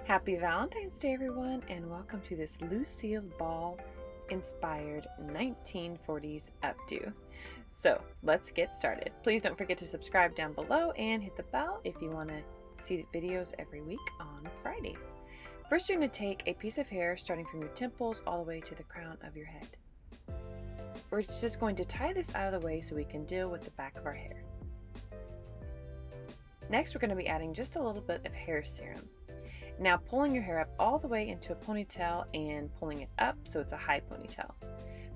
Happy Valentine's Day, everyone, and welcome to this Lucille Ball inspired 1940s updo. So let's get started. Please don't forget to subscribe down below and hit the bell if you want to see the videos every week on Fridays. First, you're going to take a piece of hair starting from your temples all the way to the crown of your head. We're just going to tie this out of the way so we can deal with the back of our hair. Next, we're going to be adding just a little bit of hair serum. Now pulling your hair up all the way into a ponytail and pulling it up so it's a high ponytail.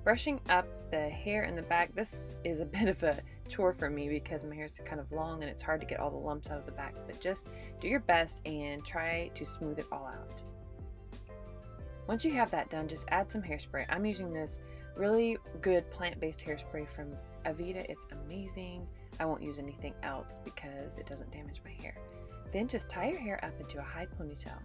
Brushing up the hair in the back, this is a bit of a chore for me because my hair is kind of long and it's hard to get all the lumps out of the back, but just do your best and try to smooth it all out. Once you have that done, just add some hairspray. I'm using this really good plant-based hairspray from Vida. It's amazing. I won't use anything else because it doesn't damage my hair. Then just tie your hair up into a high ponytail.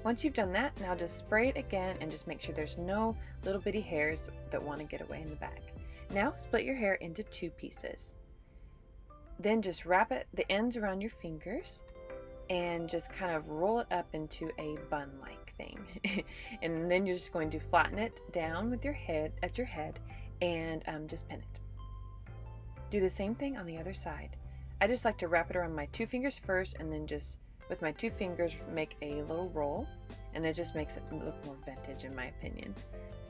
Once you've done that, now just spray it again and just make sure there's no little bitty hairs that want to get away in the back. Now split your hair into two pieces. Then just wrap the ends around your fingers and just kind of roll it up into a bun-like thing. And then you're just going to flatten it down with your head and just pin it. Do the same thing on the other side. I just like to wrap it around my two fingers first and then just with my two fingers make a little roll, and it just makes it look more vintage in my opinion.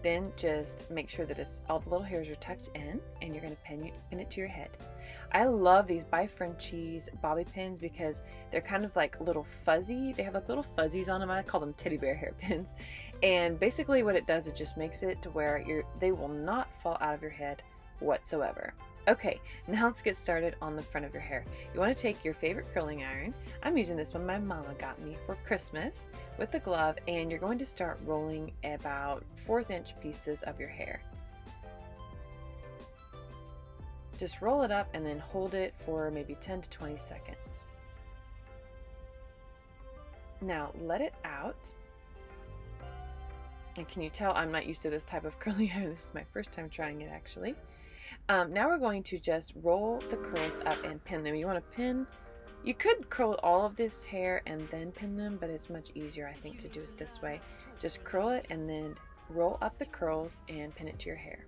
Then just make sure that all the little hairs are tucked in and you're going to pin it to your head. I love these by Frenchies bobby pins because they're kind of like little fuzzy. They have like little fuzzies on them. I call them teddy bear hairpins. And basically what it does, it just makes it to where they will not fall out of your head whatsoever. Okay, now let's get started on the front of your hair. You want to take your favorite curling iron. I'm using this one my mama got me for Christmas with the glove, and you're going to start rolling about 1/4 inch pieces of your hair. Just roll it up and then hold it for maybe 10 to 20 seconds. Now let it out. And can you tell I'm not used to this type of curling hair? This is my first time trying it actually. Now we're going to just roll the curls up and pin them. You want to pin, you could curl all of this hair and then pin them, but it's much easier I think to do it this way. Just curl it and then roll up the curls and pin it to your hair.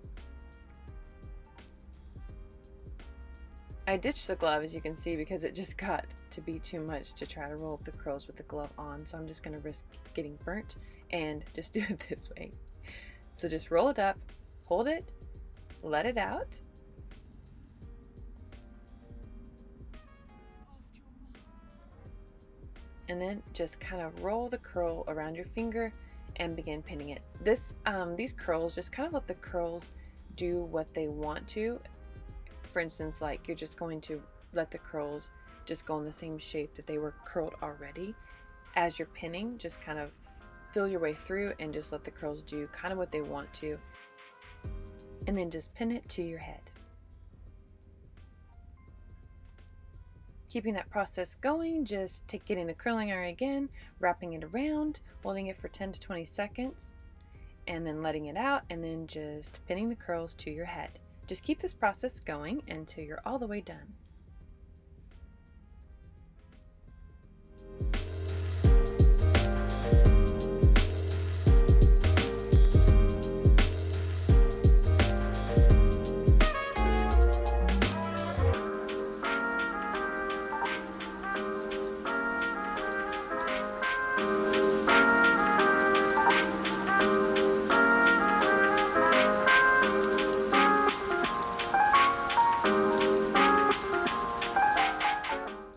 I ditched the glove, as you can see, because it just got to be too much to try to roll up the curls with the glove on, so I'm just going to risk getting burnt and just do it this way. So just roll it up, hold it, let it out, and then just kind of roll the curl around your finger and begin pinning it. These curls, just kind of let the curls do what they want to. For instance, like you're just going to let the curls just go in the same shape that they were curled already. As you're pinning, just kind of feel your way through and just let the curls do kind of what they want to. And then just pin it to your head. Keeping that process going, just getting the curling iron again, wrapping it around, holding it for 10 to 20 seconds, and then letting it out, and then just pinning the curls to your head. Just keep this process going until you're all the way done.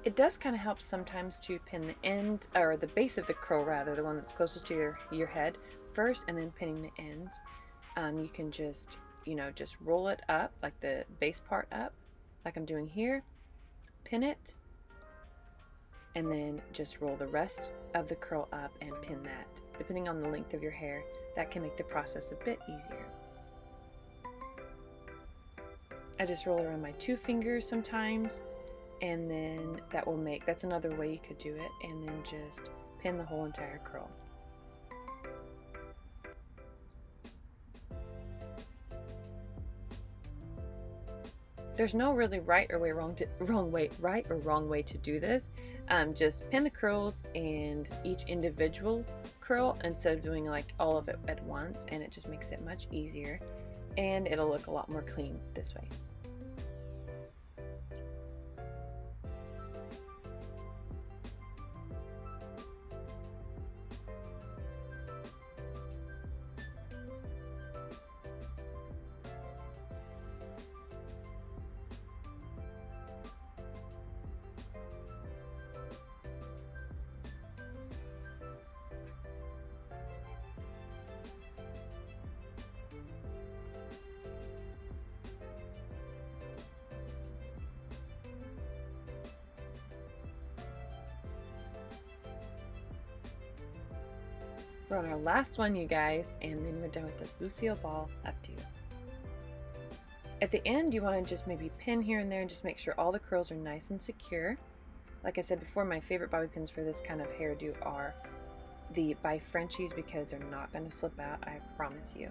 It does kind of help sometimes to pin the end, or the base of the curl rather, the one that's closest to your head first, and then pinning the ends. You can just, just roll it up, like the base part up, like I'm doing here, pin it, and then just roll the rest of the curl up and pin that. Depending on the length of your hair, that can make the process a bit easier. I just roll around my two fingers sometimes and then that's another way you could do it, and then just pin the whole entire curl. There's no really right or wrong way to do this. Just pin the curls and each individual curl instead of doing like all of it at once, and it just makes it much easier, and it'll look a lot more clean this way. We're on our last one, you guys, and then we're done with this Lucille Ball updo. At the end, you want to just maybe pin here and there and just make sure all the curls are nice and secure. Like I said before, my favorite bobby pins for this kind of hairdo are the by Frenchies because they're not going to slip out, I promise you.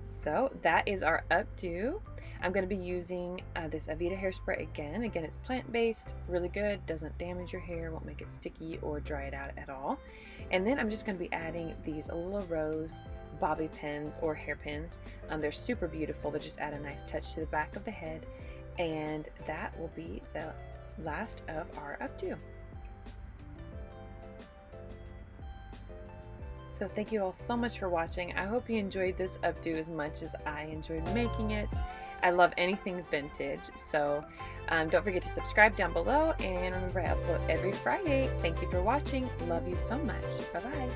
So that is our updo. I'm going to be using this Vida hairspray again. Again, it's plant-based, really good, doesn't damage your hair, won't make it sticky or dry it out at all. And then I'm just going to be adding these Lilla Rose bobby pins or hairpins. They're super beautiful. They just add a nice touch to the back of the head. And that will be the last of our updo. So thank you all so much for watching. I hope you enjoyed this updo as much as I enjoyed making it. I love anything vintage, so don't forget to subscribe down below, and remember I upload every Friday. Thank you for watching. Love you so much. Bye-bye.